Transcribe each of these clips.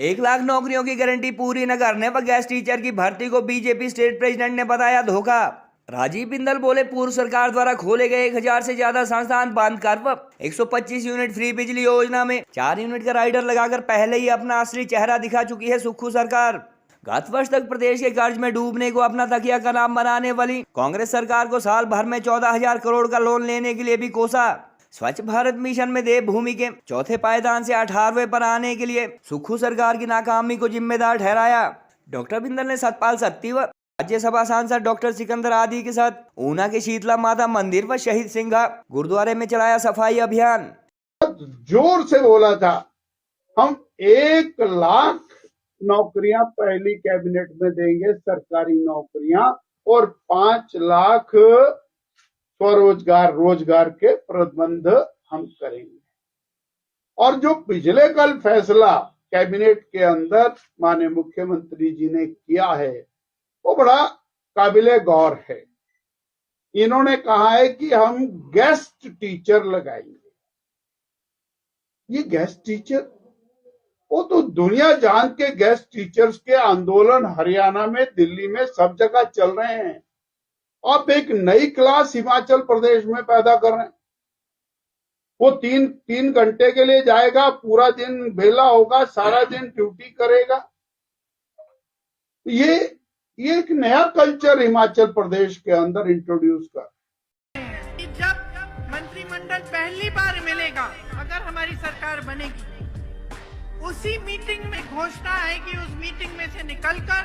1 लाख नौकरियों की गारंटी पूरी न करने पर गेस्ट टीचर की भर्ती को बीजेपी स्टेट प्रेसिडेंट ने बताया धोखा। राजीव बिंदल बोले, पूर्व सरकार द्वारा खोले गए 1000 से ज्यादा संस्थान बंद कर 125 यूनिट फ्री बिजली योजना में 4 यूनिट का राइडर लगाकर पहले ही अपना असली चेहरा दिखा चुकी है सुक्खू सरकार। गत वर्ष तक प्रदेश के कर्ज में डूबने को अपना तकिया का नाम बनाने वाली कांग्रेस सरकार को साल भर में 14,000 करोड़ का लोन लेने के लिए भी कोसा। स्वच्छ भारत मिशन में देवभूमि के चौथे पायदान से 18वें पर आने के लिए सुक्खू सरकार की नाकामी को जिम्मेदार ठहराया। डॉक्टर बिंदल ने सतपाल सत्ती व राज्यसभा सांसद डॉक्टर सिकंदर आदि के साथ ऊना के शीतला माता मंदिर व शहीद सिंघा गुरुद्वारे में चलाया सफाई अभियान। जोर से बोला था, हम 1 लाख नौकरियां पहली कैबिनेट में देंगे, सरकारी नौकरियां, और 5 लाख स्वरोजगार रोजगार के प्रबंध हम करेंगे। और जो पिछले कल फैसला कैबिनेट के अंदर माननीय मुख्यमंत्री जी ने किया है वो बड़ा काबिले गौर है। इन्होंने कहा है कि हम गेस्ट टीचर लगाएंगे। ये गेस्ट टीचर, वो तो दुनिया जान के गेस्ट टीचर्स के आंदोलन हरियाणा में, दिल्ली में, सब जगह चल रहे हैं। अब एक नई क्लास हिमाचल प्रदेश में पैदा कर रहे हैं। वो तीन घंटे के लिए जाएगा, पूरा दिन बेला होगा, सारा दिन ड्यूटी करेगा। ये एक नया कल्चर हिमाचल प्रदेश के अंदर इंट्रोड्यूस कर। जब मंत्रिमंडल पहली बार मिलेगा, अगर हमारी सरकार बनेगी, उसी मीटिंग में घोषणा आएगी, उस मीटिंग में से निकलकर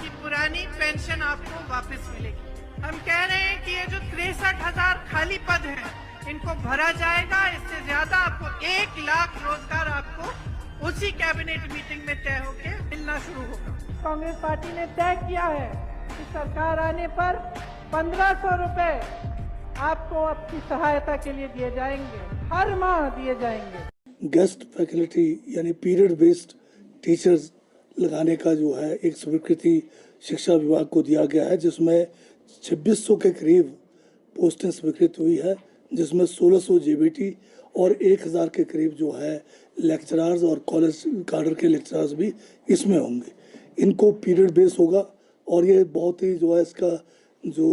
कि पुरानी पेंशन आपको वापस मिलेगी। हम कह रहे हैं कि ये जो 63,000 खाली पद हैं, इनको भरा जाएगा। इससे ज्यादा आपको 1 लाख रोजगार आपको उसी कैबिनेट मीटिंग में तय होकर मिलना शुरू होगा। कांग्रेस पार्टी ने तय किया है कि सरकार आने पर 1500 रुपए आपको आपकी सहायता के लिए दिए जाएंगे, हर माह दिए जाएंगे। गेस्ट फैकल्टी यानी पीरियड बेस्ड टीचर्स लगाने का जो है एक स्वीकृति शिक्षा विभाग को दिया गया है, जिसमें 2600 के करीब पोस्टें स्वीकृत हुई है, जिसमें 1600 जेबीटी और 1000 के करीब जो है लेक्चरर्स और कॉलेज काडर के लेक्चरर्स भी इसमें होंगे। इनको पीरियड बेस होगा और ये बहुत ही जो है इसका जो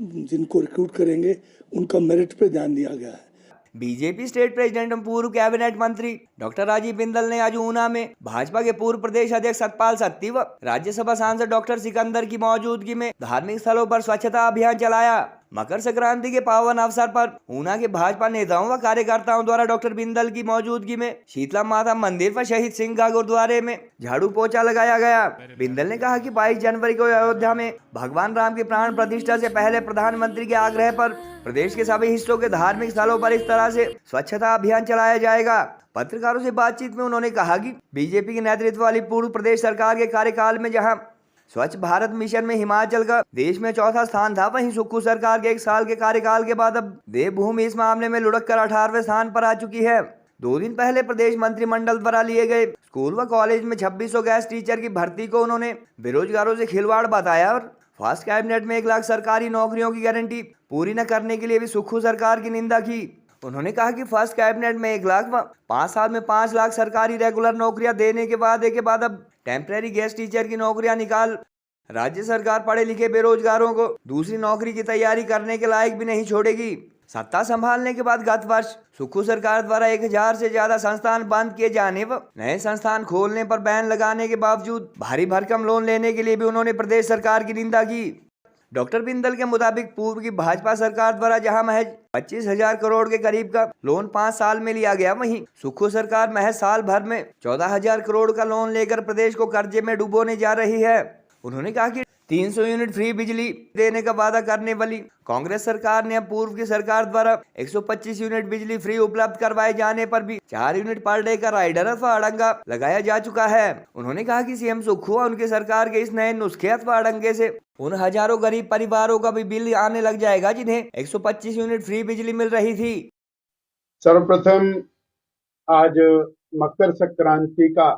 जिनको रिक्रूट करेंगे उनका मेरिट पे ध्यान दिया गया है। बीजेपी स्टेट प्रेसिडेंट और पूर्व कैबिनेट मंत्री डॉक्टर राजीव बिंदल ने आज ऊना में भाजपा के पूर्व प्रदेश अध्यक्ष सतपाल सत्ती व राज्यसभा सांसद डॉक्टर सिकंदर की मौजूदगी में धार्मिक स्थलों पर स्वच्छता अभियान चलाया। मकर संक्रांति के पावन अवसर पर ऊना के भाजपा नेताओं व कार्यकर्ताओं द्वारा डॉक्टर बिंदल की मौजूदगी में शीतला माता मंदिर व शहीद सिंघा गुरुद्वारे में झाड़ू पोछा लगाया गया। बिंदल ने कहा कि 22 जनवरी को अयोध्या में भगवान राम की प्राण प्रतिष्ठा से पहले प्रधानमंत्री के आग्रह पर प्रदेश के सभी हिस्सों के धार्मिक स्थलों पर इस तरह से स्वच्छता अभियान चलाया जाएगा। पत्रकारों से बातचीत में उन्होंने कहा कि बीजेपी के नेतृत्व वाली पूर्व प्रदेश सरकार के कार्यकाल में जहां स्वच्छ भारत मिशन में हिमाचल का देश में चौथा स्थान था, वहीं सुक्खू सरकार के 1 साल के कार्यकाल के बाद अब देवभूमि इस मामले में लुढ़क कर 18वें स्थान पर आ चुकी है। 2 दिन पहले प्रदेश मंत्रिमंडल द्वारा लिए गए स्कूल व कॉलेज में 2600 गेस्ट टीचर की भर्ती को उन्होंने बेरोजगारों से खिलवाड़ बताया और फर्स्ट कैबिनेट में 1 लाख सरकारी नौकरियों की गारंटी पूरी न करने के लिए भी सुक्खू सरकार की निंदा की। उन्होंने कहा कि फर्स्ट कैबिनेट में 1 लाख व 5 साल में 5 लाख सरकारी रेगुलर नौकरियां देने के वादे के बाद अब टेम्परेरी गेस्ट टीचर की नौकरियां निकाल राज्य सरकार पढ़े लिखे बेरोजगारों को दूसरी नौकरी की तैयारी करने के लायक भी नहीं छोड़ेगी। सत्ता संभालने के बाद गत वर्ष सुक्खू सरकार द्वारा 1000 से ज्यादा संस्थान बंद किए जाने व नए संस्थान खोलने पर बैन लगाने के बावजूद भारी भरकम लोन लेने के लिए भी उन्होंने प्रदेश सरकार की निंदा की। डॉक्टर बिंदल के मुताबिक पूर्व की भाजपा सरकार द्वारा जहां महज 25,000 करोड़ के करीब का लोन 5 साल में लिया गया, वहीं सुक्खू सरकार महज साल भर में 14,000 करोड़ का लोन लेकर प्रदेश को कर्जे में डुबोने जा रही है। उन्होंने कहा कि 300 यूनिट फ्री बिजली देने का वादा करने वाली कांग्रेस सरकार ने अब पूर्व की सरकार द्वारा 125 यूनिट बिजली फ्री उपलब्ध करवाए जाने पर भी 4 यूनिट पर डे का राइडर अथवा अड़ंगा लगाया जा चुका है। उन्होंने कहा कि सीएम सुक्खू और उनकी सरकार के इस नए नुस्खे अथवा अड़ंगे से उन हजारों गरीब परिवारों का भी बिल आने लग जाएगा जिन्हें 125 यूनिट फ्री बिजली मिल रही थी। सर्वप्रथम आज मकर संक्रांति का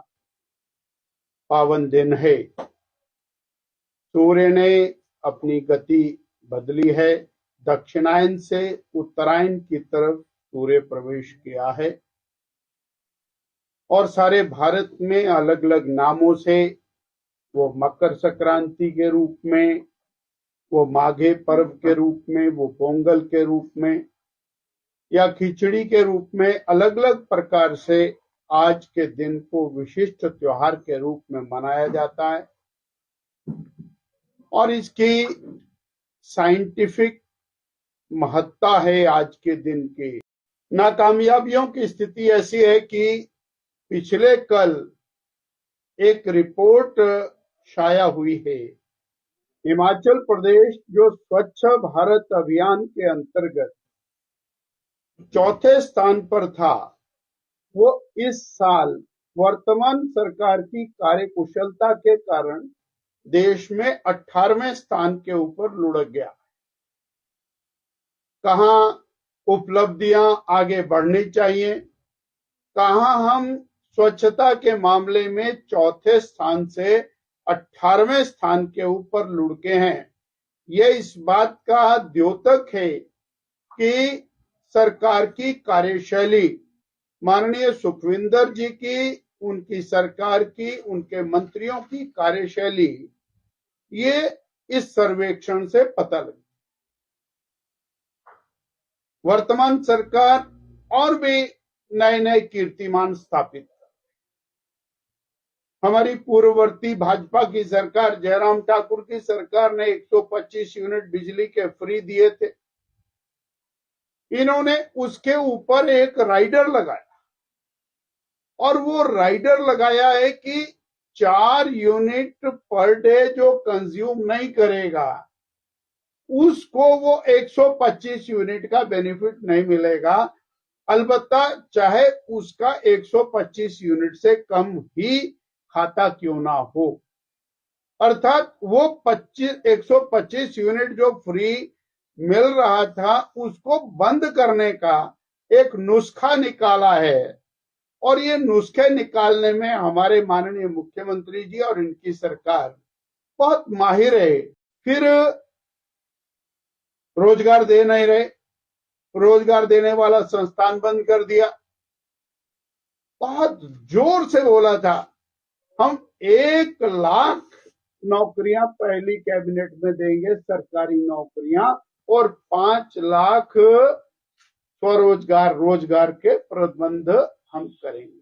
पावन दिन है। सूर्य ने अपनी गति बदली है, दक्षिणायन से उत्तरायण की तरफ सूर्य प्रवेश किया है। और सारे भारत में अलग अलग नामों से, वो मकर संक्रांति के रूप में, वो माघे पर्व के रूप में, वो पोंगल के रूप में या खिचड़ी के रूप में, अलग अलग प्रकार से आज के दिन को विशिष्ट त्योहार के रूप में मनाया जाता है। और इसकी साइंटिफिक महत्ता है आज के दिन की। नाकामयाबियों की स्थिति ऐसी है कि पिछले कल एक रिपोर्ट शाया हुई है। हिमाचल प्रदेश जो स्वच्छ भारत अभियान के अंतर्गत चौथे स्थान पर था, वो इस साल वर्तमान सरकार की कार्यकुशलता के कारण देश में 18वें स्थान के ऊपर लुढ़क गया। कहां उपलब्धियां आगे बढ़नी चाहिए, कहां हम स्वच्छता के मामले में चौथे स्थान से 18वें स्थान के ऊपर लुढ़के हैं। ये इस बात का द्योतक है कि सरकार की कार्यशैली, माननीय सुखविंदर जी की, उनकी सरकार की, उनके मंत्रियों की कार्यशैली, ये इस सर्वेक्षण से पता लगी। वर्तमान सरकार और भी नए नए कीर्तिमान स्थापित, हमारी पूर्ववर्ती भाजपा की सरकार, जयराम ठाकुर की सरकार ने 125 यूनिट बिजली के फ्री दिए थे। इन्होंने उसके ऊपर एक राइडर लगाया, और वो राइडर लगाया है कि 4 यूनिट पर डे जो कंज्यूम नहीं करेगा उसको वो 125 यूनिट का बेनिफिट नहीं मिलेगा, अलबत्ता चाहे उसका 125 यूनिट से कम ही खाता क्यों ना हो। अर्थात वो 125 यूनिट जो फ्री मिल रहा था उसको बंद करने का एक नुस्खा निकाला है। और ये नुस्खे निकालने में हमारे माननीय मुख्यमंत्री जी और इनकी सरकार बहुत माहिर है। फिर रोजगार दे नहीं रहे, रोजगार देने वाला संस्थान बंद कर दिया। बहुत जोर से बोला था हम 1 लाख नौकरियां पहली कैबिनेट में देंगे, सरकारी नौकरियां, और 5 लाख स्वरोजगार, रोजगार के प्रबंध हम करेंगे।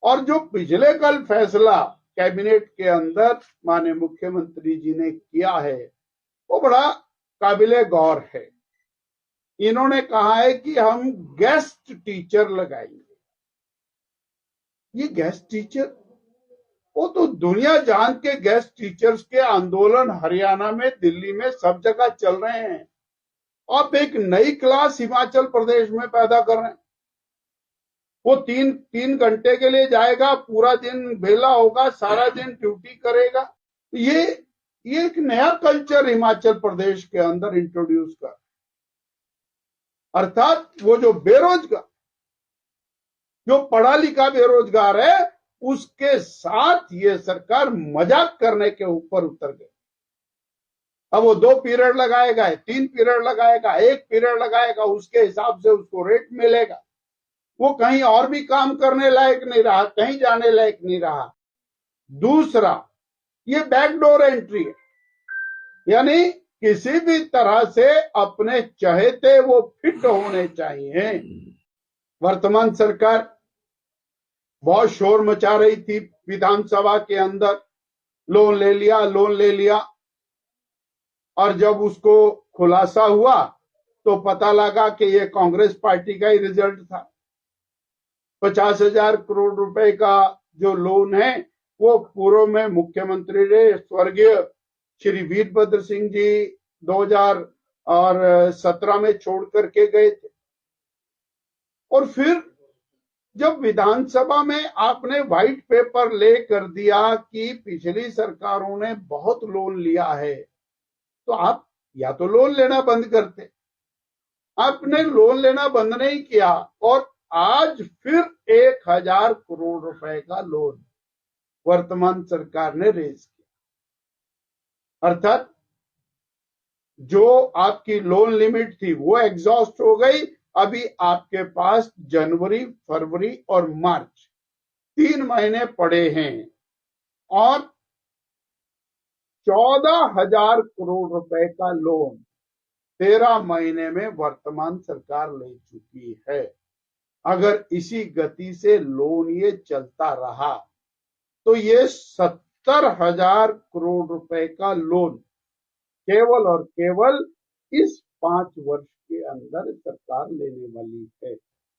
और जो पिछले कल फैसला कैबिनेट के अंदर माननीय मुख्यमंत्री जी ने किया है वो बड़ा काबिले गौर है। इन्होंने कहा है कि हम गेस्ट टीचर लगाएंगे। ये गेस्ट टीचर, वो तो दुनिया जान के गेस्ट टीचर्स के आंदोलन हरियाणा में, दिल्ली में, सब जगह चल रहे हैं। अब एक नई क्लास हिमाचल प्रदेश में पैदा कर रहे हैं। वो 3 घंटे के लिए जाएगा, पूरा दिन बेला होगा, सारा दिन ड्यूटी करेगा। ये एक नया कल्चर हिमाचल प्रदेश के अंदर इंट्रोड्यूस कर, अर्थात वो जो बेरोजगार, जो पढ़ा लिखा बेरोजगार है, उसके साथ ये सरकार मजाक करने के ऊपर उतर गई। अब वो 2 पीरियड लगाएगा, 3 पीरियड लगाएगा, 1 पीरियड लगाएगा, उसके हिसाब से उसको रेट मिलेगा। वो कहीं और भी काम करने लायक नहीं रहा, कहीं जाने लायक नहीं रहा। दूसरा, ये बैकडोर एंट्री है, यानी किसी भी तरह से अपने चहेते वो फिट होने चाहिए। वर्तमान सरकार बहुत शोर मचा रही थी विधानसभा के अंदर, लोन ले लिया, लोन ले लिया, और जब उसको खुलासा हुआ तो पता लगा कि ये कांग्रेस पार्टी का ही रिजल्ट था। 50,000 करोड़ रुपए का जो लोन है वो पूर्व में मुख्यमंत्री ने स्वर्गीय श्री वीरभद्र सिंह जी 2017 में छोड़ करके गए थे। और फिर जब विधानसभा में आपने व्हाइट पेपर ले कर दिया कि पिछली सरकारों ने बहुत लोन लिया है, तो आप या तो लोन लेना बंद करते, आपने लोन लेना बंद नहीं किया, और आज फिर 1,000 करोड़ रुपए का लोन वर्तमान सरकार ने रेज किया। अर्थात जो आपकी लोन लिमिट थी वो एग्जॉस्ट हो गई। अभी आपके पास जनवरी, फरवरी और मार्च 3 महीने पड़े हैं और 14,000 करोड़ रुपए का लोन 13 महीने में वर्तमान सरकार ले चुकी है। अगर इसी गति से लोन ये चलता रहा तो ये 70,000 करोड़ रुपए का लोन केवल और केवल इस 5 वर्ष के अंदर सरकार लेने वाली है।